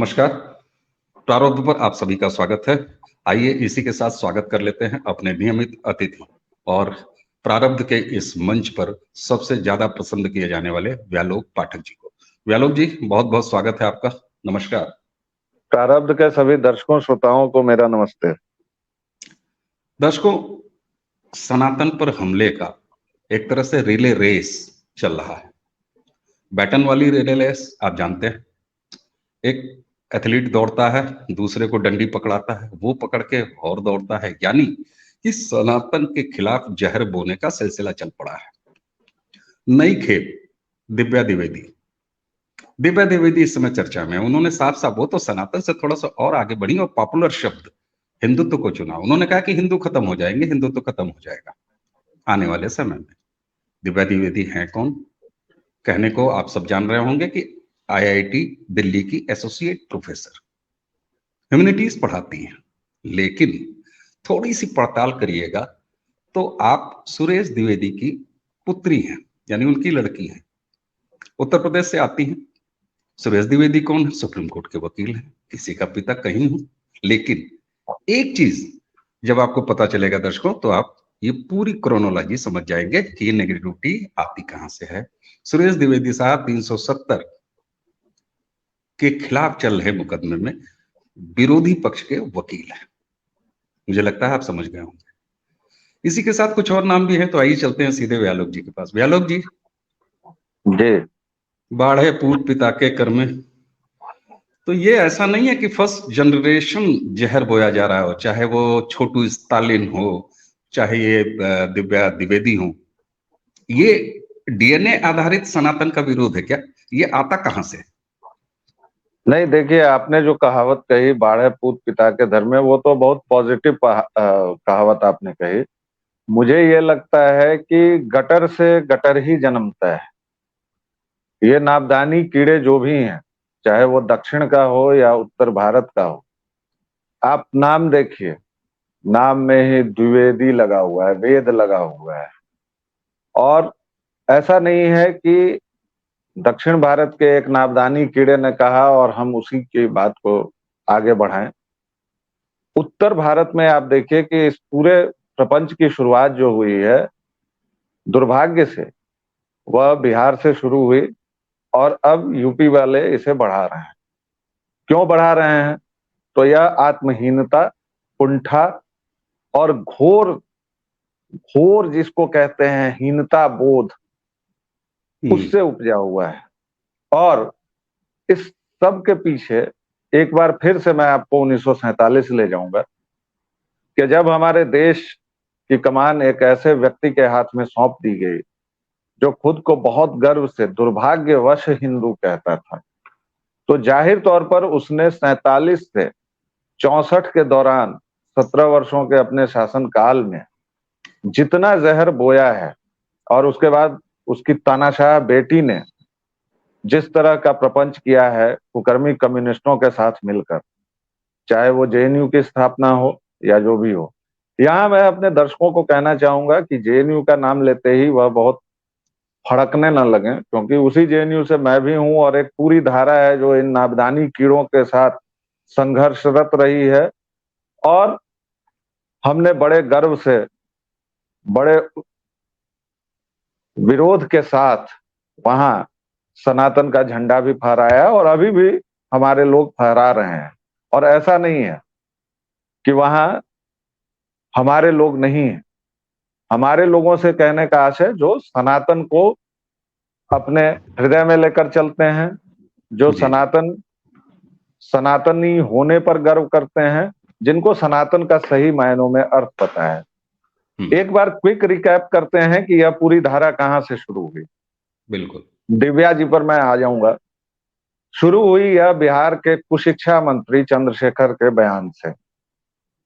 नमस्कार। प्रारब्ध पर आप सभी का स्वागत है। आइए इसी के साथ स्वागत कर लेते हैं अपने नियमित अतिथि और प्रारब्ध के इस मंच पर सबसे ज्यादा पसंद किए जाने वाले व्यालोक पाठक जी को। व्यालोक जी, बहुत बहुत स्वागत है आपका। नमस्कार। प्रारब्ध के सभी दर्शकों श्रोताओं को मेरा नमस्ते। दर्शकों, सनातन पर हमले का एक तरह से रिले रेस चल रहा है। बैटन वाली रिले रेस आप जानते हैं। एक एथलीट दौड़ता है, दूसरे को डंडी पकड़ाता है, वो पकड़ के और दौड़ता है, यानी कि सनातन के खिलाफ जहर बोने का सिलसिला चल पड़ा है। नई खेप दिव्या द्विवेदी। दिव्या द्विवेदी इस समय चर्चा में है। उन्होंने साफ साफ, वो तो सनातन से थोड़ा सा और आगे बढ़ी और पॉपुलर शब्द हिंदुत्व को चुना। उन्होंने कहा कि हिंदू खत्म हो जाएंगे, हिंदुत्व खत्म हो जाएगा आने वाले समय में। दिव्या द्विवेदी हैं कौन? कहने को आप सब जान रहे होंगे कि आईआईटी दिल्ली की एसोसिएट प्रोफेसर, ह्यूमैनिटीज पढ़ाती हैं। लेकिन थोड़ी सी पड़ताल करिएगा तो आप सुरेश द्विवेदी की पुत्री हैं, यानी उनकी लड़की हैं। उत्तर प्रदेश से आती हैं। सुरेश द्विवेदी कौन है? सुप्रीम कोर्ट के वकील हैं। किसी का पिता कहीं हूं। लेकिन एक चीज जब आपको पता चलेगा दर्शकों, तो आप ये पूरी क्रोनोलॉजी समझ जाएंगे कि ये नेगेटिविटी आती कहां से है। सुरेश द्विवेदी साहब 370 के खिलाफ चल रहे मुकदमे में विरोधी पक्ष के वकील हैं। मुझे लगता है आप समझ गए होंगे। इसी के साथ कुछ और नाम भी हैं, तो आइए चलते हैं सीधे व्यालोक जी के पास। व्यालोक जी, बाढ़े पूत पिता के कर में, तो ये ऐसा नहीं है कि फर्स्ट जनरेशन जहर बोया जा रहा हो, चाहे वो छोटू स्टालिन हो, चाहे ये दिव्या द्विवेदी हो। ये डीएनए आधारित सनातन का विरोध है क्या? ये आता कहां से? नहीं, देखिए, आपने जो कहावत कही बाढ़े पूत पिता के धर्म में, वो तो बहुत पॉजिटिव कहावत आपने कही। मुझे ये लगता है कि गटर से गटर ही जन्मता है। ये नाबदानी कीड़े जो भी हैं, चाहे वो दक्षिण का हो या उत्तर भारत का हो, आप नाम देखिए, नाम में ही द्विवेदी लगा हुआ है, वेद लगा हुआ है। और ऐसा नहीं है कि दक्षिण भारत के एक नाबदानी कीड़े ने कहा और हम उसी की बात को आगे बढ़ाएं। उत्तर भारत में आप देखिए कि इस पूरे प्रपंच की शुरुआत जो हुई है, दुर्भाग्य से वह बिहार से शुरू हुई और अब यूपी वाले इसे बढ़ा रहे हैं। क्यों बढ़ा रहे हैं? तो यह आत्महीनता, कुंठा और घोर घोर जिसको कहते हैं हीनता बोध, उससे उपजा हुआ है। और इस सब के पीछे एक बार फिर से मैं आपको 1947 ले जाऊंगा कि जब हमारे देश की कमान एक ऐसे व्यक्ति के हाथ में सौंप दी गई जो खुद को बहुत गर्व से दुर्भाग्यवश हिंदू कहता था, तो जाहिर तौर पर उसने 47 से 64 के दौरान 17 वर्षों के अपने शासन काल में जितना जहर बोया है, और उसके बाद उसकी तानाशाह बेटी ने जिस तरह का प्रपंच किया है कुकर्मी कम्युनिस्टों के साथ मिलकर, चाहे वो जेएनयू की स्थापना हो या जो भी हो। यहाँ मैं अपने दर्शकों को कहना चाहूंगा कि जेएनयू का नाम लेते ही वह बहुत फड़कने न लगे, क्योंकि उसी जेएनयू से मैं भी हूं और एक पूरी धारा है जो इन नाबदानी कीड़ों के साथ संघर्षरत रही है। और हमने बड़े गर्व से, बड़े विरोध के साथ वहां सनातन का झंडा भी फहराया और अभी भी हमारे लोग फहरा रहे हैं। और ऐसा नहीं है कि वहां हमारे लोग नहीं हैं। हमारे लोगों से कहने का आशय जो सनातन को अपने हृदय में लेकर चलते हैं, जो सनातनी होने पर गर्व करते हैं, जिनको सनातन का सही मायनों में अर्थ पता है। एक बार क्विक रिकैप करते हैं कि यह पूरी धारा कहां से शुरू हुई। बिल्कुल। दिव्या जी पर मैं आ जाऊंगा। शुरू हुई यह बिहार के कुशिक्षा मंत्री चंद्रशेखर के बयान से,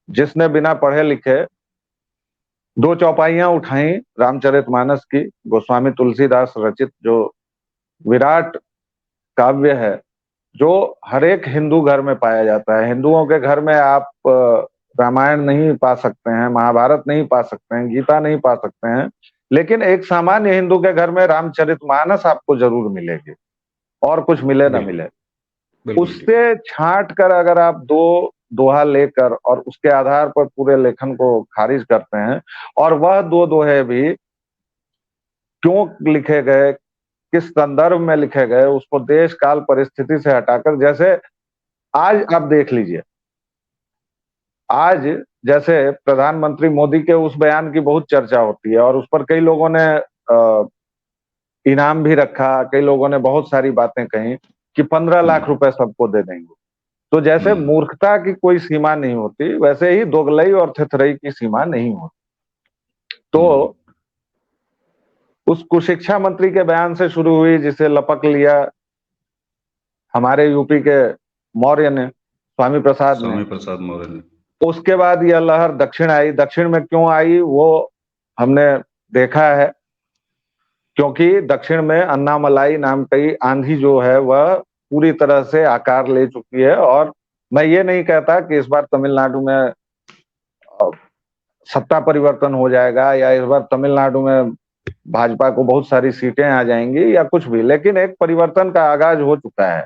जिसने बिना पढ़े लिखे 2 चौपाइयां उठाई रामचरितमानस की, गोस्वामी तुलसीदास रचित जो विराट काव्य है, जो हर एक हिंदू घर में पाया जाता है। हिंदुओं के घर में आप रामायण नहीं पा सकते हैं, महाभारत नहीं पा सकते हैं, गीता नहीं पा सकते हैं, लेकिन एक सामान्य हिंदू के घर में रामचरितमानस आपको जरूर मिलेगी, और कुछ मिले ना मिले। बिल्कुल ठीक। उससे छांट कर अगर आप दो दोहा लेकर और उसके आधार पर पूरे लेखन को खारिज करते हैं, और वह दो दोहे भी क्यों लिखे गए, किस संदर्भ में लिखे गए, उसको देश काल परिस्थिति से हटाकर, जैसे आज आप देख लीजिए, आज जैसे प्रधानमंत्री मोदी के उस बयान की बहुत चर्चा होती है और उस पर कई लोगों ने इनाम भी रखा, कई लोगों ने बहुत सारी बातें कही कि 15 लाख रुपए सबको दे देंगे। तो जैसे मूर्खता की कोई सीमा नहीं होती, वैसे ही दोगलई और थेथरई की सीमा नहीं होती। तो उस कुशिक्षा मंत्री के बयान से शुरू हुई, जिसे लपक लिया हमारे यूपी के मौर्य ने, स्वामी प्रसाद मौर्य ने। उसके बाद यह लहर दक्षिण आई। दक्षिण में क्यों आई वो हमने देखा है, क्योंकि दक्षिण में अन्नामलाई नाम की आंधी जो है वह पूरी तरह से आकार ले चुकी है। और मैं ये नहीं कहता कि इस बार तमिलनाडु में सत्ता परिवर्तन हो जाएगा या इस बार तमिलनाडु में भाजपा को बहुत सारी सीटें आ जाएंगी या कुछ भी, लेकिन एक परिवर्तन का आगाज हो चुका है।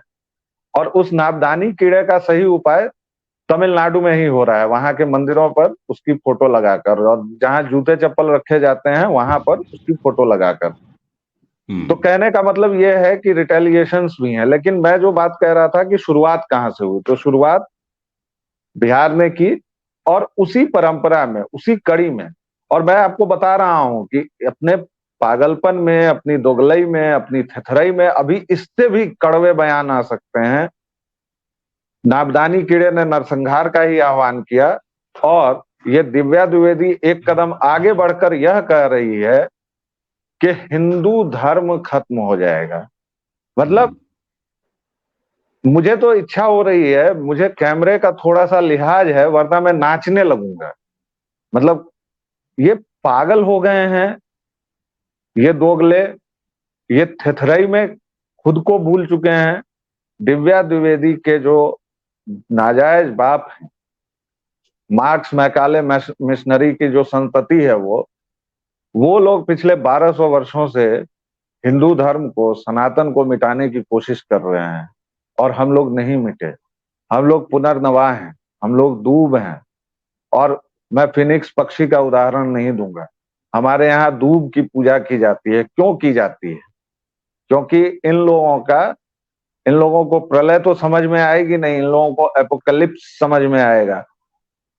और उस नाबदानी कीड़े का सही उपाय तमिलनाडु में ही हो रहा है, वहां के मंदिरों पर उसकी फोटो लगाकर, और जहां जूते चप्पल रखे जाते हैं वहां पर उसकी फोटो लगाकर। तो कहने का मतलब यह है कि रिटेलिएशंस भी हैं। लेकिन मैं जो बात कह रहा था कि शुरुआत कहां से हुई, तो शुरुआत बिहार ने की, और उसी परंपरा में, उसी कड़ी में, और मैं आपको बता रहा हूं कि अपने पागलपन में, अपनी दोगलई में, अपनी थेथरई में अभी इससे भी कड़वे बयान आ सकते हैं। नाबदानी कीड़े ने नरसंहार का ही आह्वान किया, और ये दिव्या द्विवेदी एक कदम आगे बढ़कर यह कह रही है कि हिंदू धर्म खत्म हो जाएगा। मतलब मुझे तो इच्छा हो रही है, मुझे कैमरे का थोड़ा सा लिहाज है, वरना मैं नाचने लगूंगा। मतलब ये पागल हो गए हैं, ये दोगले, ये थेथरई में खुद को भूल चुके हैं। दिव्या द्विवेदी के जो नाजायज बाप हैं, मार्क्स मैकाले मिशनरी की जो संतति है, वो लोग पिछले 1200 वर्षों से हिंदू धर्म को, सनातन को मिटाने की कोशिश कर रहे हैं, और हम लोग नहीं मिटे। हम लोग पुनर्नवा हैं, हम लोग दूब हैं। और मैं फिनिक्स पक्षी का उदाहरण नहीं दूंगा, हमारे यहाँ दूब की पूजा की जाती है। क्यों की जाती है? क्योंकि इन लोगों को प्रलय तो समझ में आएगी नहीं, इन लोगों को एपोकलिप्स समझ में आएगा,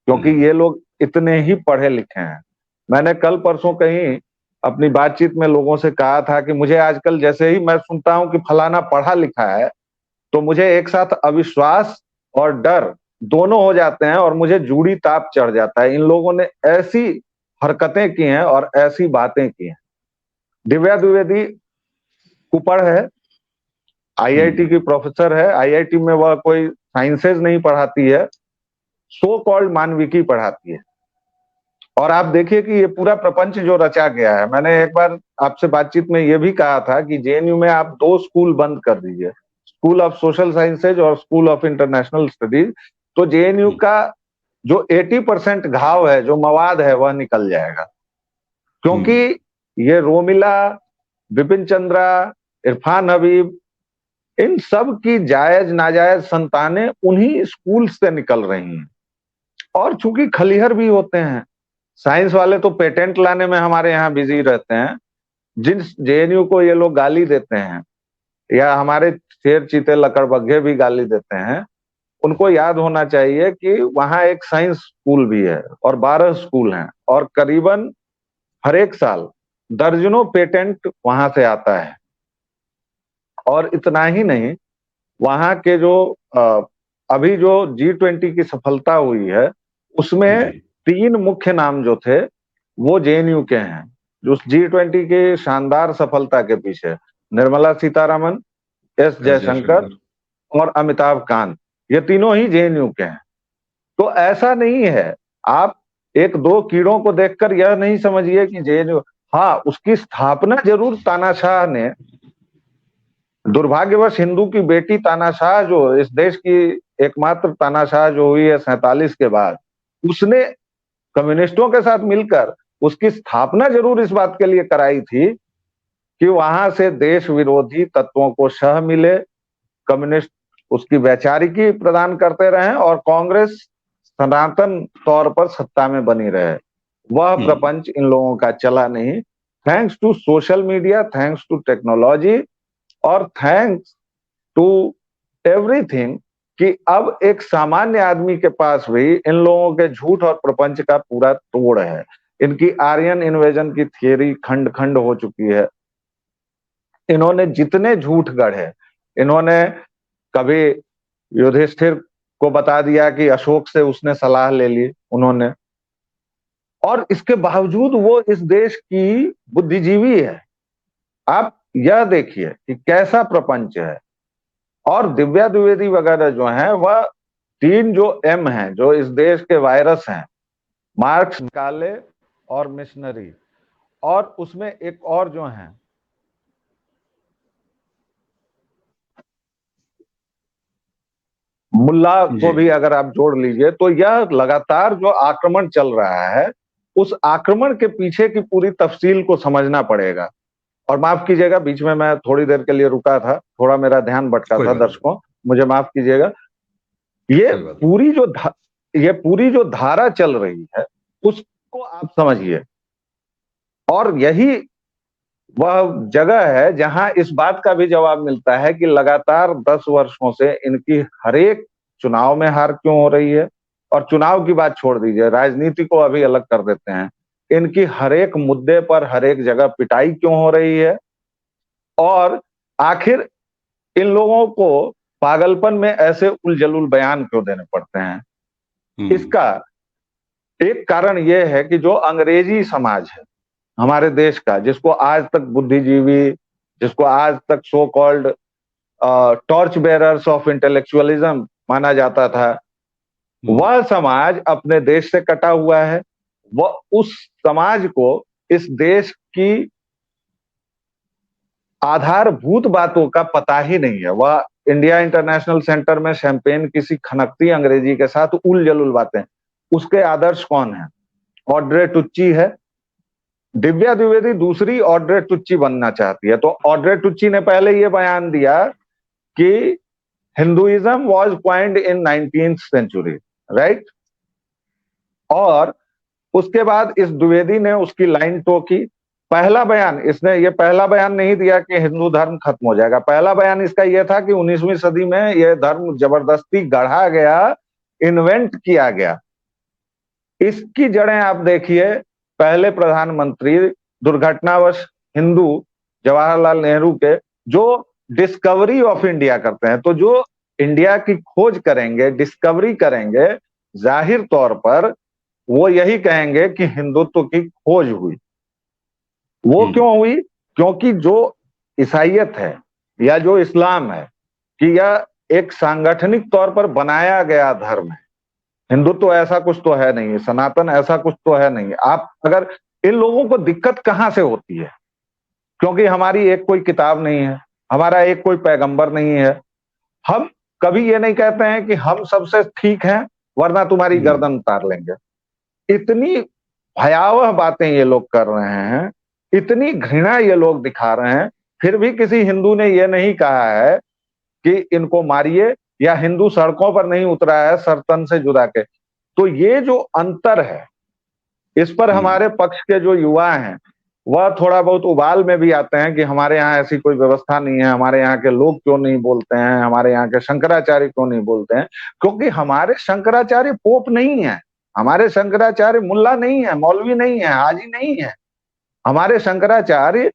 क्योंकि ये लोग इतने ही पढ़े लिखे हैं। मैंने कल परसों कहीं अपनी बातचीत में लोगों से कहा था कि मुझे आजकल जैसे ही मैं सुनता हूं कि फलाना पढ़ा लिखा है, तो मुझे एक साथ अविश्वास और डर दोनों हो जाते हैं, और मुझे जूड़ी ताप चढ़ जाता है। इन लोगों ने ऐसी हरकतें की हैं और ऐसी बातें की हैं। दिव्या द्विवेदी कुपढ़ है, आईआईटी की प्रोफेसर है। आईआईटी में वह कोई साइंसेज नहीं पढ़ाती है, सो कॉल्ड मानविकी पढ़ाती है। और आप देखिए कि ये पूरा प्रपंच जो रचा गया है, मैंने एक बार आपसे बातचीत में ये भी कहा था कि जेएनयू में आप 2 स्कूल बंद कर दीजिए, स्कूल ऑफ सोशल साइंसेज और स्कूल ऑफ इंटरनेशनल स्टडीज, तो जेएनयू का जो 80% घाव है, जो मवाद है, वह निकल जाएगा। क्योंकि ये रोमिला, विपिन चंद्रा, इरफान हबीब, इन सब की जायज नाजायज संतानें उन्हीं स्कूल से निकल रही हैं। और चूंकि खलिहर भी होते हैं, साइंस वाले तो पेटेंट लाने में हमारे यहाँ बिजी रहते हैं। जिन जेएनयू को ये लोग गाली देते हैं, या हमारे शेर चीते लकड़बग्घे भी गाली देते हैं, उनको याद होना चाहिए कि वहां एक साइंस स्कूल भी है और 12 स्कूल हैं, और करीबन हर एक साल दर्जनों पेटेंट वहां से आता है। और इतना ही नहीं, वहां के जो अभी जो G20 की सफलता हुई है, उसमें 3 मुख्य नाम जो थे वो जेएनयू के हैं। जो G20 की शानदार सफलता के पीछे निर्मला सीतारमन, एस जयशंकर और अमिताभ कांत, ये तीनों ही जेएनयू के हैं। तो ऐसा नहीं है, आप एक दो कीड़ों को देखकर यह नहीं समझिए कि जेएनयू, हाँ उसकी स्थापना जरूर तानाशाह ने, दुर्भाग्यवश हिंदू की बेटी तानाशाह, जो इस देश की एकमात्र तानाशाह जो हुई है 47 के बाद, उसने कम्युनिस्टों के साथ मिलकर उसकी स्थापना जरूर इस बात के लिए कराई थी कि वहां से देश विरोधी तत्वों को शह मिले, कम्युनिस्ट उसकी वैचारिकी प्रदान करते रहें और कांग्रेस सनातन तौर पर सत्ता में बनी रहे। वह प्रपंच इन लोगों का चला नहीं। Thanks to social media, thanks to technology और थैंक्स टू एवरीथिंग कि अब एक सामान्य आदमी के पास भी इन लोगों के झूठ और प्रपंच का पूरा तोड़ है। इनकी आर्यन इन्वेजन की थियरी खंड खंड हो चुकी है। इन्होंने जितने झूठ गढ़े, इन्होंने कभी युधिष्ठिर को बता दिया कि अशोक से उसने सलाह ले ली उन्होंने, और इसके बावजूद वो इस देश की बुद्धिजीवी है। आप यह देखिए कि कैसा प्रपंच है। और दिव्या द्विवेदी वगैरह जो है वह तीन जो एम हैं, जो इस देश के वायरस हैं, मार्क्स, काले और मिशनरी, और उसमें एक और जो है मुल्ला को भी अगर आप जोड़ लीजिए, तो यह लगातार जो आक्रमण चल रहा है, उस आक्रमण के पीछे की पूरी तफसील को समझना पड़ेगा। और माफ कीजिएगा, बीच में मैं थोड़ी देर के लिए रुका था, थोड़ा मेरा ध्यान भटका था दर्शकों, मुझे माफ कीजिएगा। ये पूरी जो धारा चल रही है उसको आप समझिए। और यही वह जगह है जहां इस बात का भी जवाब मिलता है कि लगातार 10 वर्षों से इनकी हरेक चुनाव में हार क्यों हो रही है। और चुनाव की बात छोड़ दीजिए, राजनीति को अभी अलग कर देते हैं, इनकी हरेक मुद्दे पर हरेक जगह पिटाई क्यों हो रही है। और आखिर इन लोगों को पागलपन में ऐसे उलझुल बयान क्यों देने पड़ते हैं। इसका एक कारण यह है कि जो अंग्रेजी समाज है हमारे देश का, जिसको आज तक बुद्धिजीवी, जिसको आज तक so called torch bearers of intellectualism माना जाता था, वह समाज अपने देश से कटा हुआ है। वह उस समाज को इस देश की आधारभूत बातों का पता ही नहीं है। वह इंडिया इंटरनेशनल सेंटर में शैंपेन किसी खनकती अंग्रेजी के साथ उलझुल बातें। उसके आदर्श कौन है? ऑड्रे टुच्ची है। दिव्या द्विवेदी दूसरी ऑड्रे टुच्ची बनना चाहती है। तो ऑड्रे टुच्ची ने पहले यह बयान दिया कि Hinduism was coined in 19th century, right. और उसके बाद इस द्विवेदी ने उसकी लाइन टोकी। पहला बयान, इसने ये पहला बयान नहीं दिया कि हिंदू धर्म खत्म हो जाएगा। पहला बयान इसका यह था कि 19वीं सदी में यह धर्म जबरदस्ती गढ़ा गया, इन्वेंट किया गया। इसकी जड़ें आप देखिए, पहले प्रधानमंत्री दुर्घटनावश हिंदू जवाहरलाल नेहरू के, जो डिस्कवरी ऑफ इंडिया करते हैं। तो जो इंडिया की खोज करेंगे, डिस्कवरी करेंगे, जाहिर तौर पर वो यही कहेंगे कि हिंदुत्व की खोज हुई। वो क्यों हुई? क्योंकि जो ईसाईयत है या जो इस्लाम है कि यह एक सांगठनिक तौर पर बनाया गया धर्म है। हिंदुत्व ऐसा कुछ तो है नहीं, सनातन ऐसा कुछ तो है नहीं। आप अगर इन लोगों को दिक्कत कहां से होती है? क्योंकि हमारी एक कोई किताब नहीं है, हमारा एक कोई पैगंबर नहीं है। हम कभी ये नहीं कहते हैं कि हम सबसे ठीक हैं वरना तुम्हारी गर्दन उतार लेंगे। इतनी भयावह बातें ये लोग कर रहे हैं, इतनी घृणा ये लोग दिखा रहे हैं, फिर भी किसी हिंदू ने ये नहीं कहा है कि इनको मारिए, या हिंदू सड़कों पर नहीं उतरा है सरतन से जुदा के। तो ये जो अंतर है, इस पर हमारे पक्ष के जो युवा हैं वह थोड़ा बहुत उबाल में भी आते हैं कि हमारे यहाँ ऐसी कोई व्यवस्था नहीं है, हमारे यहाँ के लोग क्यों नहीं बोलते हैं, हमारे यहाँ के शंकराचार्य क्यों नहीं बोलते हैं। क्योंकि हमारे शंकराचार्य पोप नहीं है, हमारे शंकराचार्य मुल्ला नहीं है, मौलवी नहीं है, हाजी नहीं है। हमारे शंकराचार्य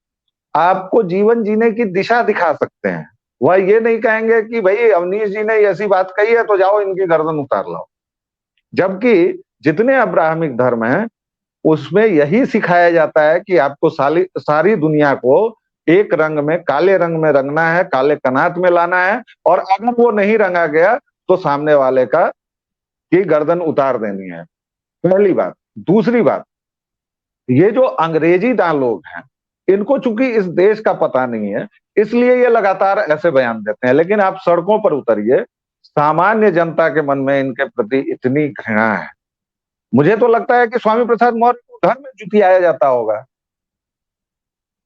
आपको जीवन जीने की दिशा दिखा सकते हैं। वह ये नहीं कहेंगे कि भाई अवनीश जी ने ऐसी बात कही है तो जाओ इनकी गर्दन उतार लो। जबकि जितने अब्राहमिक धर्म हैं उसमें यही सिखाया जाता है कि आपको सारी दुनिया को एक रंग में, काले रंग में रंगना है, काले कनात में लाना है, और अगर वो नहीं रंगा गया तो सामने वाले का की गर्दन उतार देनी है। पहली बात। दूसरी बात, ये जो अंग्रेजी दां लोग हैं, इनको चूंकि इस देश का पता नहीं है, इसलिए ये लगातार ऐसे बयान देते हैं। लेकिन आप सड़कों पर उतरिए, सामान्य जनता के मन में इनके प्रति इतनी घृणा है। मुझे तो लगता है कि स्वामी प्रसाद मौर्य को घर में जुटियाया जाता होगा,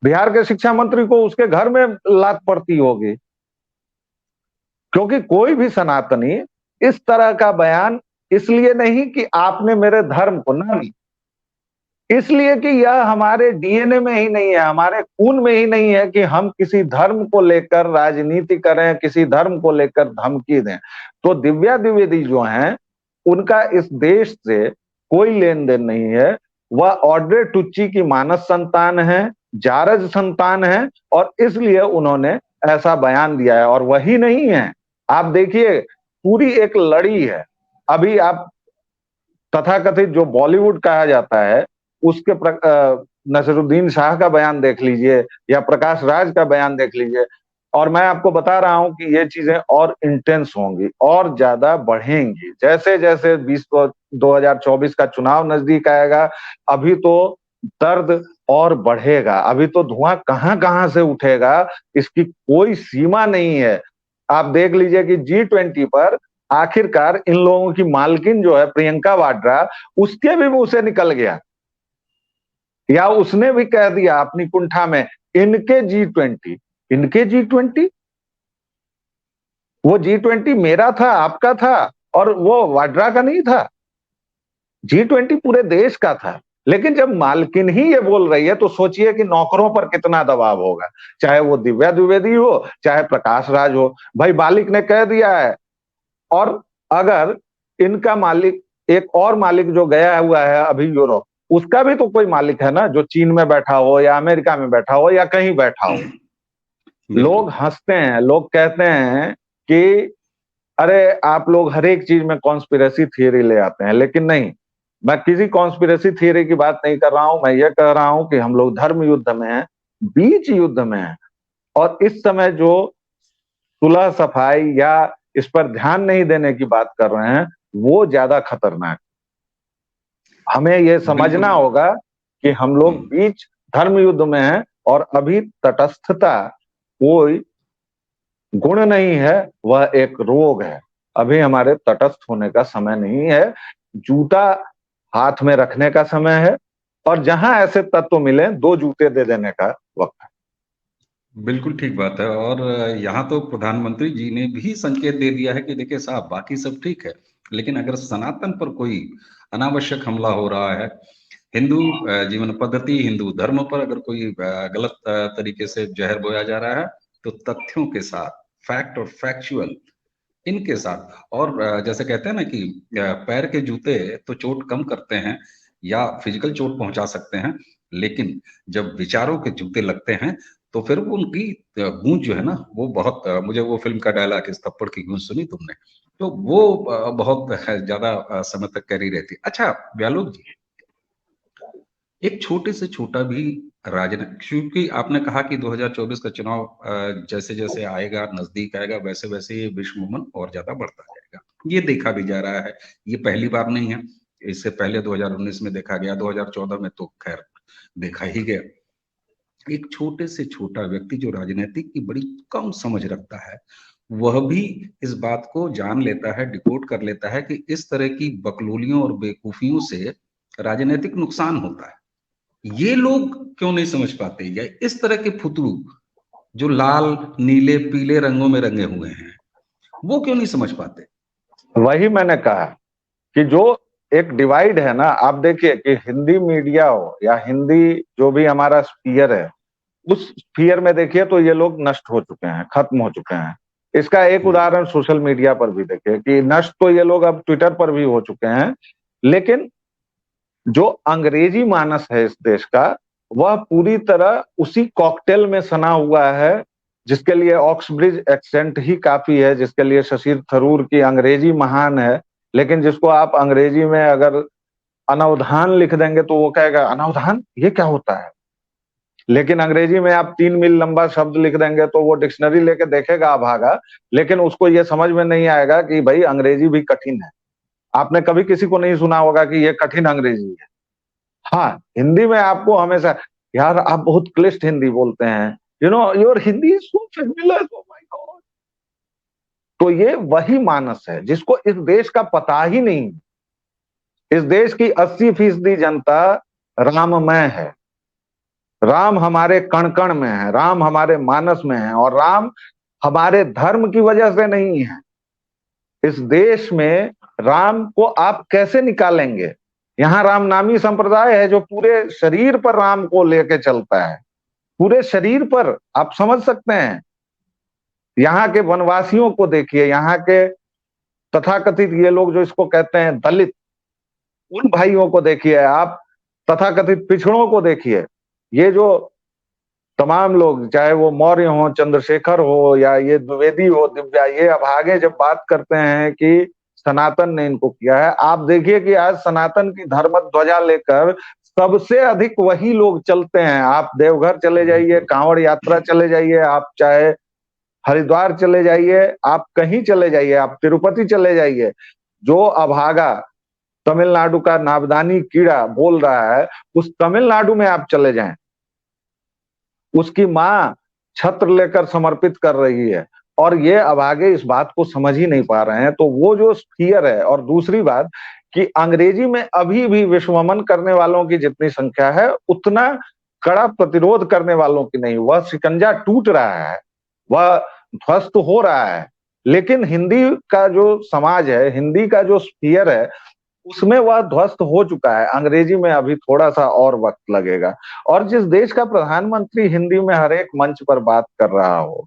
बिहार के शिक्षा मंत्री को उसके घर में लात पड़ती होगी। क्योंकि कोई भी सनातनी इस तरह का बयान इसलिए नहीं कि आपने मेरे धर्म को, ना, इसलिए कि यह हमारे डीएनए में ही नहीं है, हमारे खून में ही नहीं है कि हम किसी धर्म को लेकर राजनीति करें, किसी धर्म को लेकर धमकी दें। तो दिव्या द्विवेदी जो हैं, उनका इस देश से कोई लेन देन नहीं है। वह ऑड्रे टुच्ची की मानस संतान है, जारज संतान है, और इसलिए उन्होंने ऐसा बयान दिया है। और वही नहीं है, आप देखिए पूरी एक लड़ी है। अभी आप तथाकथित जो बॉलीवुड कहा जाता है उसके नसीरुद्दीन शाह का बयान देख लीजिए या प्रकाश राज का बयान देख लीजिए, और मैं आपको बता रहा हूं कि ये चीजें और इंटेंस होंगी और ज्यादा बढ़ेंगी जैसे जैसे 2024 का चुनाव नजदीक आएगा। अभी तो दर्द और बढ़ेगा, अभी तो धुआं कहां कहां से उठेगा इसकी कोई सीमा नहीं है। आप देख लीजिए कि G20 पर आखिरकार इन लोगों की मालकिन जो है प्रियंका वाड्रा, उसके भी मुंह से निकल गया, या उसने भी कह दिया अपनी कुंठा में, इनके G20, वो G20 मेरा था, आपका था, और वो वाड्रा का नहीं था। G20 पूरे देश का था। लेकिन जब मालकिन ही ये बोल रही है तो सोचिए कि नौकरों पर कितना दबाव होगा, चाहे वो दिव्या द्विवेदी हो, चाहे प्रकाश राज हो। भाई मालिक ने कह दिया है, और अगर इनका मालिक, एक और मालिक जो गया हुआ है अभी यूरोप, उसका भी तो कोई मालिक है ना, जो चीन में बैठा हो या अमेरिका में बैठा हो या कहीं बैठा हो। लोग हंसते हैं, लोग कहते हैं कि अरे आप लोग हर एक चीज में कॉन्स्पिरेसी थियरी ले आते हैं, लेकिन नहीं, मैं किसी कॉन्स्पिरेसी थियरी की बात नहीं कर रहा हूं। मैं ये कह रहा हूं कि हम लोग धर्म युद्ध में हैं, बीच युद्ध में हैं, और इस समय जो सुलह सफाई या इस पर ध्यान नहीं देने की बात कर रहे हैं वो ज्यादा खतरनाक। हमें ये समझना होगा कि हम लोग बीच धर्म युद्ध में हैं, और अभी तटस्थता कोई गुण नहीं है, वह एक रोग है। अभी हमारे तटस्थ होने का समय नहीं है, जूता हाथ में रखने का समय है, और जहां ऐसे तत्व मिले दो जूते दे देने का वक्त है। बिल्कुल ठीक बात है। और यहाँ तो प्रधानमंत्री जी ने भी संकेत दे दिया है कि देखिए साहब, बाकी सब ठीक है, लेकिन अगर सनातन पर कोई अनावश्यक हमला हो रहा है, हिंदू जीवन पद्धति, हिंदू धर्म पर अगर कोई गलत तरीके से जहर बोया जा रहा है, तो तथ्यों के साथ, फैक्ट और फैक्चुअल इनके साथ, और जैसे कहते हैं ना कि पैर के जूते तो चोट कम करते हैं या फिजिकल चोट पहुंचा सकते हैं, लेकिन जब विचारों के जूते लगते हैं तो फिर वो उनकी गूंज जो है ना, वो बहुत मुझे वो फिल्म का डायलॉग, इस थप्पड़ की गूंज सुनी तुमने, तो वो बहुत ज्यादा समय तक करी रहती। अच्छा व्यालोक जी, एक छोटे से छोटा भी राजनीति, क्योंकि आपने कहा कि 2024 का चुनाव जैसे जैसे आएगा, नजदीक आएगा, वैसे वैसे ये विश्वमन और ज्यादा बढ़ता जाएगा, ये देखा भी जा रहा है। ये पहली बार नहीं है, इससे पहले 2019 में देखा गया, 2014 में तो खैर देखा ही गया। एक छोटे से छोटा व्यक्ति जो राजनीतिक की बड़ी कम समझ रखता है, वह भी इस बात को जान लेता है, डिकोड कर लेता है कि इस तरह की बकलोलियों और बेवकूफियों से राजनीतिक नुकसान होता है। ये लोग क्यों नहीं समझ पाते, या इस तरह के फुतरू जो लाल नीले पीले रंगों में रंगे हुए हैं, वो क्यों नहीं समझ पाते? वही मैंने कहा कि जो एक डिवाइड है ना, आप देखिए कि हिंदी मीडिया हो या हिंदी जो भी हमारा स्पीयर है, उस स्पीयर में देखिए तो ये लोग नष्ट हो चुके हैं, खत्म हो चुके हैं। इसका एक उदाहरण सोशल मीडिया पर भी देखिए कि नष्ट तो ये लोग अब ट्विटर पर भी हो चुके हैं, लेकिन जो अंग्रेजी मानस है इस देश का, वह पूरी तरह उसी कॉकटेल में सना हुआ है, जिसके लिए ऑक्सब्रिज एक्सेंट ही काफी है, जिसके लिए शशि थरूर की अंग्रेजी महान है, लेकिन जिसको आप अंग्रेजी में अगर अनवधान लिख देंगे तो वो कहेगा अनवधान ये क्या होता है। लेकिन अंग्रेजी में आप 3 मील लंबा शब्द लिख देंगे तो वो डिक्शनरी लेके देखेगा अभागा, लेकिन उसको ये समझ में नहीं आएगा कि भाई अंग्रेजी भी कठिन है। आपने कभी किसी को नहीं सुना होगा कि ये कठिन अंग्रेजी है। हाँ, हिंदी में आपको हमेशा, यार आप बहुत क्लिष्ट हिंदी बोलते हैं, you know your Hindi is so familiar, oh my God. तो ये वही मानस है जिसको इस देश का पता ही नहीं। इस देश की 80% जनता राममय है, राम हमारे कण कण में है, राम हमारे मानस में है, और राम हमारे धर्म की वजह से नहीं है। इस देश में राम को आप कैसे निकालेंगे? यहाँ रामनामी संप्रदाय है जो पूरे शरीर पर राम को लेके चलता है, पूरे शरीर पर। आप समझ सकते हैं, यहाँ के वनवासियों को देखिए, यहाँ के तथाकथित ये लोग जो इसको कहते हैं दलित, उन भाइयों को देखिए आप, तथाकथित पिछड़ों को देखिए। ये जो तमाम लोग, चाहे वो मौर्य हो, चंद्रशेखर हो, या ये द्विवेदी हो, दिव्या, ये अब आगे जब बात करते हैं कि सनातन ने इनको किया है, आप देखिए कि आज सनातन की धर्म ध्वजा लेकर सबसे अधिक वही लोग चलते हैं। आप देवघर चले जाइए, कांवड़ यात्रा चले जाइए, आप चाहे हरिद्वार चले जाइए, आप कहीं चले जाइए, आप तिरुपति चले जाइए, जो अभागा तमिलनाडु का नाबदानी कीड़ा बोल रहा है, उस तमिलनाडु में आप चले जाएं, उसकी मां छत्र लेकर समर्पित कर रही है, और ये अभागे इस बात को समझ ही नहीं पा रहे हैं। तो वो जो फियर है, और दूसरी बात कि अंग्रेजी में अभी भी विश्वमन करने वालों की जितनी संख्या है, उतना कड़ा प्रतिरोध करने वालों की नहीं। वह शिकंजा टूट रहा है, वह ध्वस्त हो रहा है, लेकिन हिंदी का जो समाज है, हिंदी का जो स्फीयर है, उसमें वह ध्वस्त हो चुका है। अंग्रेजी में अभी थोड़ा सा और वक्त लगेगा। और जिस देश का प्रधानमंत्री हिंदी में हर एक मंच पर बात कर रहा हो,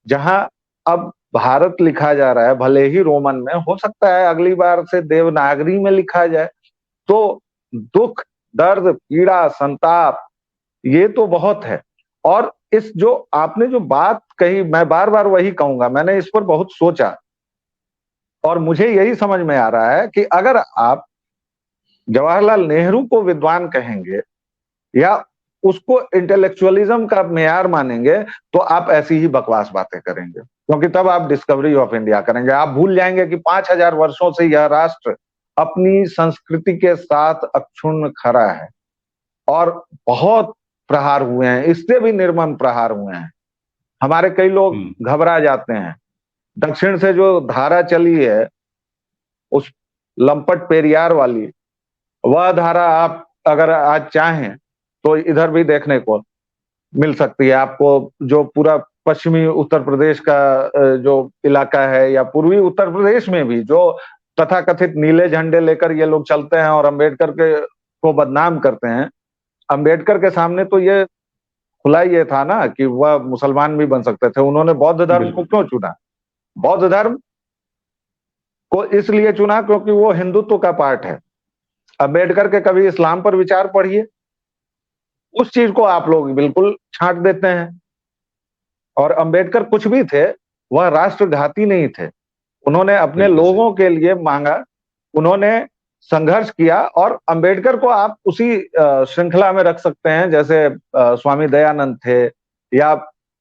जहां अब भारत लिखा जा रहा है, भले ही रोमन में, हो सकता है अगली बार से देवनागरी में लिखा जाए, तो दुख, दर्द, पीड़ा, संताप, ये तो बहुत है। और इस जो आपने जो बात कही, मैं बार बार वही कहूंगा, मैंने इस पर बहुत सोचा, और मुझे यही समझ में आ रहा है कि अगर आप जवाहरलाल नेहरू को विद्वान कहेंगे या उसको इंटेलेक्चुअलिज्म का मेयार मानेंगे, तो आप ऐसी ही बकवास बातें करेंगे, क्योंकि तब आप डिस्कवरी ऑफ इंडिया करेंगे। आप भूल जाएंगे कि 5000 वर्षों से यह राष्ट्र अपनी संस्कृति के साथ अक्षुण्ण खड़ा है, और बहुत प्रहार हुए हैं, इससे भी निर्मम प्रहार हुए हैं। हमारे कई लोग घबरा जाते हैं। दक्षिण से जो धारा चली है, उस लंपट पेरियार वाली, वह धारा आप अगर आज चाहें तो इधर भी देखने को मिल सकती है आपको। जो पूरा पश्चिमी उत्तर प्रदेश का जो इलाका है, या पूर्वी उत्तर प्रदेश में भी जो तथाकथित नीले झंडे लेकर ये लोग चलते हैं और अंबेडकर के को बदनाम करते हैं, अंबेडकर के सामने तो ये खुला ये था ना कि वह मुसलमान भी बन सकते थे। उन्होंने बौद्ध धर्म को क्यों चुना? बौद्ध धर्म को इसलिए चुना क्योंकि वो हिंदुत्व का पार्ट है। अंबेडकर के कभी इस्लाम पर विचार पढ़िए, उस चीज को आप लोग बिल्कुल छांट देते हैं। और अंबेडकर कुछ भी थे, वह राष्ट्रघाती नहीं थे। उन्होंने अपने लोगों के लिए मांगा, उन्होंने संघर्ष किया, और अंबेडकर को आप उसी श्रृंखला में रख सकते हैं जैसे स्वामी दयानंद थे, या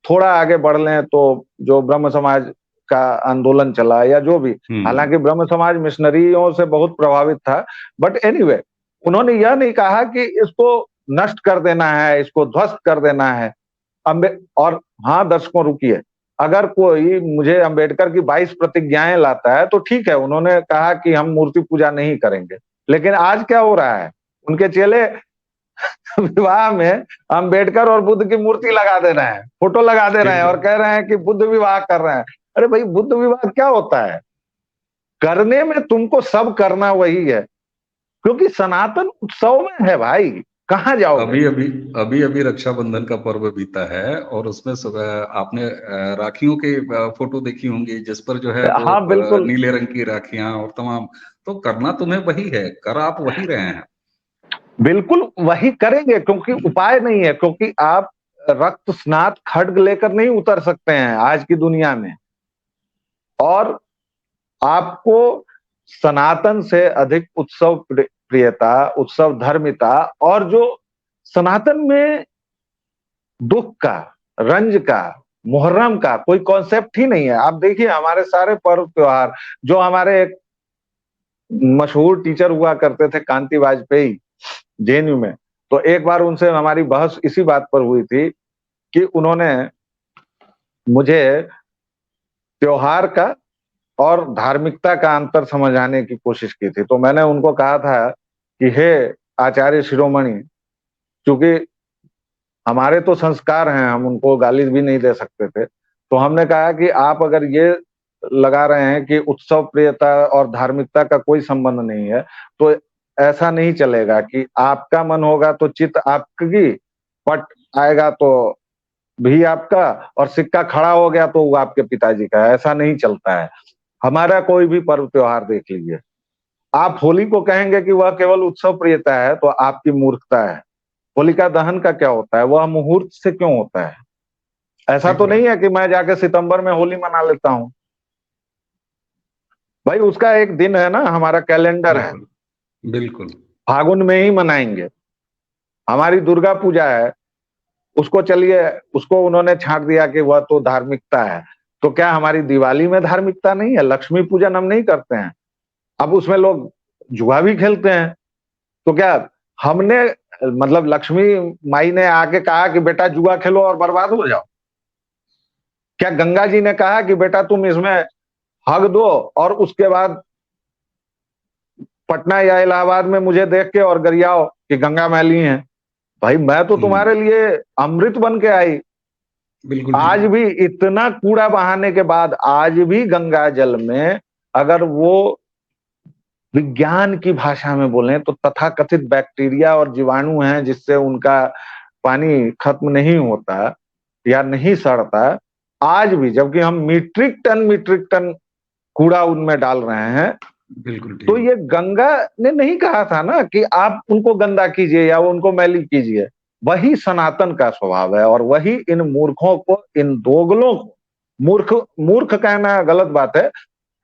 थोड़ा आगे बढ़ लें तो जो ब्रह्म समाज का आंदोलन चला, या जो भी। हालांकि ब्रह्म समाज मिशनरियों से बहुत प्रभावित था, बट एनीवे, उन्होंने यह नहीं कहा कि इसको नष्ट कर देना है, इसको ध्वस्त कर देना है। और हाँ दर्शकों, रुकिए, अगर कोई मुझे अंबेडकर की 22 प्रतिज्ञाएं लाता है तो ठीक है, उन्होंने कहा कि हम मूर्ति पूजा नहीं करेंगे, लेकिन आज क्या हो रहा है? उनके चेले विवाह में अंबेडकर और बुद्ध की मूर्ति लगा दे रहे हैं, फोटो लगा दे रहे हैं, और कह रहे हैं कि बुद्ध विवाह कर रहे हैं। अरे भाई, बुद्ध विवाह क्या होता है? करने में तुमको सब करना वही है, क्योंकि सनातन उत्सव में है भाई, कहाँ जाओगे? अभी रक्षाबंधन का पर्व बीता है, और उसमें आपने राखियों के फोटो देखी होंगी, जिस पर जो है वो हाँ बिल्कुल, नीले रंग की राखियां और तमाम। तो करना तुम्हें वही है, कर आप वही रहे हैं। बिल्कुल वही करेंगे, क्योंकि उपाय नहीं है, क्योंकि आप रक्त स्नात खड्ग लेकर नहीं उतर सकते हैं आज की दुनिया में। और आपको सनातन से अधिक उत्सव प्रियता, उत्सव धर्मिता, और जो सनातन में दुख का, रंज का, मुहर्रम का कोई कॉन्सेप्ट ही नहीं है। आप देखिए हमारे सारे पर्व त्योहार, जो हमारे एक मशहूर टीचर हुआ करते थे कांति वाजपेयी जेएनयू में, तो एक बार उनसे हमारी बहस इसी बात पर हुई थी कि उन्होंने मुझे त्योहार का और धार्मिकता का अंतर समझाने की कोशिश की थी। तो मैंने उनको कहा था कि हे आचार्य शिरोमणि, क्योंकि हमारे तो संस्कार हैं, हम उनको गाली भी नहीं दे सकते थे, तो हमने कहा कि आप अगर ये लगा रहे हैं कि उत्सव प्रियता और धार्मिकता का कोई संबंध नहीं है, तो ऐसा नहीं चलेगा कि आपका मन होगा तो चित आपकी, पट आएगा तो भी आपका, और सिक्का खड़ा हो गया तो वो आपके पिताजी का है। ऐसा नहीं चलता है। हमारा कोई भी पर्व त्योहार देख लीजिए, आप होली को कहेंगे कि वह केवल उत्सव प्रियता है तो आपकी मूर्खता है। होलिका दहन का क्या होता है, वह मुहूर्त से क्यों होता है? ऐसा ठीक तो बात। नहीं है कि मैं जाके सितंबर में होली मना लेता हूं। भाई उसका एक दिन है ना, हमारा कैलेंडर है, बिल्कुल बिल्कुल। फागुन में ही मनाएंगे। हमारी दुर्गा पूजा है, उसको चलिए, उसको उन्होंने छांट दिया कि वह तो धार्मिकता है। तो क्या हमारी दिवाली में धार्मिकता नहीं है? लक्ष्मी पूजन हम नहीं करते हैं? अब उसमें लोग जुआ भी खेलते हैं। तो क्या हमने, मतलब लक्ष्मी माई ने आके कहा कि बेटा जुआ खेलो और बर्बाद हो जाओ? क्या गंगा जी ने कहा कि बेटा तुम इसमें हग दो और उसके बाद पटना या इलाहाबाद में मुझे देख के और गरियाओ कि गंगा मैली है? भाई मैं तो तुम्हारे लिए अमृत बन के आई। बिल्कुल ठीक आज है। भी इतना कूड़ा बहाने के बाद आज भी गंगा जल में, अगर वो विज्ञान की भाषा में बोलें तो तथाकथित बैक्टीरिया और जीवाणु हैं जिससे उनका पानी खत्म नहीं होता या नहीं सड़ता, आज भी, जबकि हम मीट्रिक टन कूड़ा उनमें डाल रहे हैं। बिल्कुल ठीक तो है। ये गंगा ने नहीं कहा था ना कि आप उनको गंदा कीजिए या उनको मैली कीजिए। वही सनातन का स्वभाव है, और वही इन मूर्खों को, इन दोगलों को, मूर्ख मूर्ख कहना गलत बात है,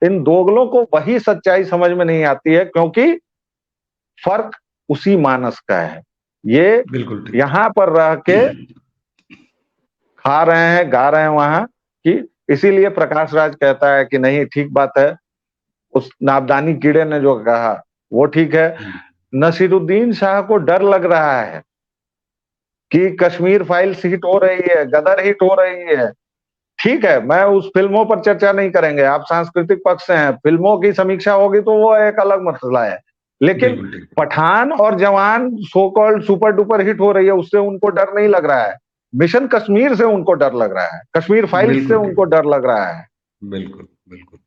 इन दोगलों को वही सच्चाई समझ में नहीं आती है, क्योंकि फर्क उसी मानस का है। ये बिल्कुल ठीक। यहां पर रह के खा रहे हैं, गा रहे हैं वहां कि, इसीलिए प्रकाश राज कहता है कि नहीं ठीक बात है, उस नाबदानी कीड़े ने जो कहा वो ठीक है। नसीरुद्दीन शाह को डर लग रहा है कि कश्मीर फाइल्स हिट हो रही है, गदर हिट हो रही है। ठीक है, मैं उस फिल्मों पर चर्चा नहीं करेंगे, आप सांस्कृतिक पक्ष से हैं, फिल्मों की समीक्षा होगी तो वो एक अलग मसला है। लेकिन बिल्कुल ठीक। पठान और जवान so called super duper hit हो रही है, उससे उनको डर नहीं लग रहा है। मिशन कश्मीर से उनको डर लग रहा है, कश्मीर फाइल्स से बिल्कुल ठीक। उनको डर लग रहा है, बिल्कुल बिल्कुल।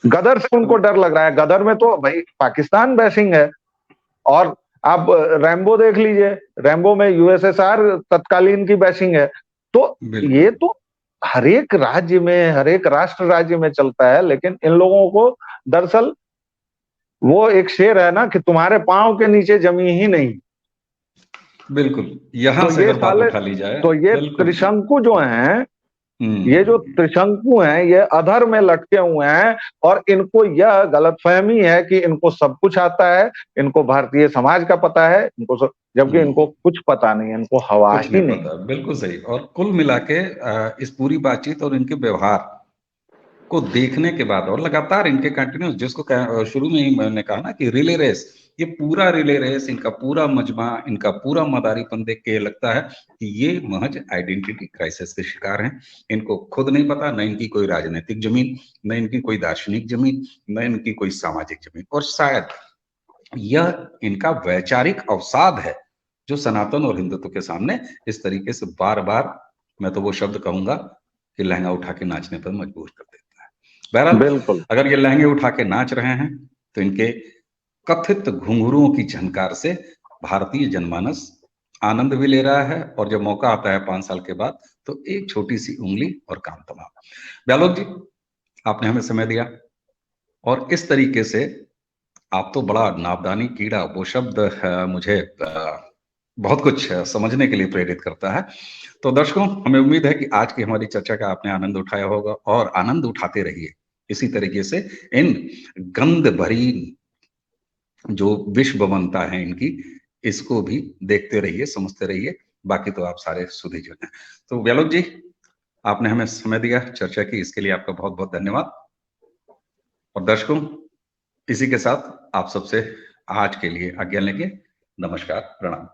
गदर से उनको डर लग रहा है। गदर में तो भाई पाकिस्तान बैशिंग है। और आप रैम्बो देख लीजिए, रैम्बो में यूएसएसआर तत्कालीन की बैशिंग है। तो बिल्कुल ये तो हर एक राज्य में, हर एक राष्ट्र राज्य में चलता है। लेकिन इन लोगों को दरअसल वो एक शेर है ना कि तुम्हारे पांव के नीचे जमी ही नहीं। बिल्कुल। यहां तो से ये अगर बात साले, उठा ली जाए। तो ये बिल्कुल ठीक। त्रिशंकु जो हैं, ये जो हम्म। त्रिशंकु हैं, ये अधर में लटके हुए हैं। और इनको यह गलतफहमी है कि इनको सब कुछ आता है, इनको भारतीय समाज का पता है, इनको जबकि इनको हम्म। कुछ पता नहीं है, इनको हवा कुछ ही नहीं नहीं। पता। बिल्कुल सही। और कुल मिला के इस पूरी बातचीत और इनके व्यवहार को देखने के बाद, और लगातार इनके कंटिन्यूस, जिसको शुरू में ही मैंने कहा ना कि रिले रेस, ये पूरा रिले रेस, इनका पूरा मजमा, इनका पूरा मदारीपन देख के लगता है कि ये महज आइडेंटिटी क्राइसिस के शिकार हैं। इनको खुद नहीं पता, न इनकी कोई राजनीतिक जमीन, न इनकी कोई दार्शनिक जमीन, न इनकी कोई सामाजिक जमीन, और शायद यह इनका वैचारिक अवसाद है जो सनातन और हिंदुत्व के सामने इस तरीके से बार बार, मैं तो वो शब्द कहूंगा कि लहंगा उठा के नाचने पर मजबूर कर देता है। बहरहाल, बिल्कुल अगर ये लहंगे उठा के नाच रहे हैं तो इनके कथित घुंघरुओं की झनकार से भारतीय जनमानस आनंद भी ले रहा है, और जब मौका आता है 5 साल के बाद तो एक छोटी सी उंगली और काम तमाम। ब्यालोक जी, आपने हमें समय दिया, और इस तरीके से आप तो बड़ा नाबदानी कीड़ा, वो शब्द मुझे बहुत कुछ समझने के लिए प्रेरित करता है। तो दर्शकों, हमें उम्मीद है कि आज की हमारी चर्चा का आपने आनंद उठाया होगा, और आनंद उठाते रहिए इसी तरीके से। इन गंध भरी जो विश्व बनता है इनकी, इसको भी देखते रहिए, समझते रहिए। बाकी तो आप सारे सुधी जन हैं। तो व्यालोक जी, आपने हमें समय दिया, चर्चा की, इसके लिए आपका बहुत बहुत धन्यवाद। और दर्शकों, इसी के साथ आप सबसे आज के लिए आज्ञा लेंगे। नमस्कार, प्रणाम।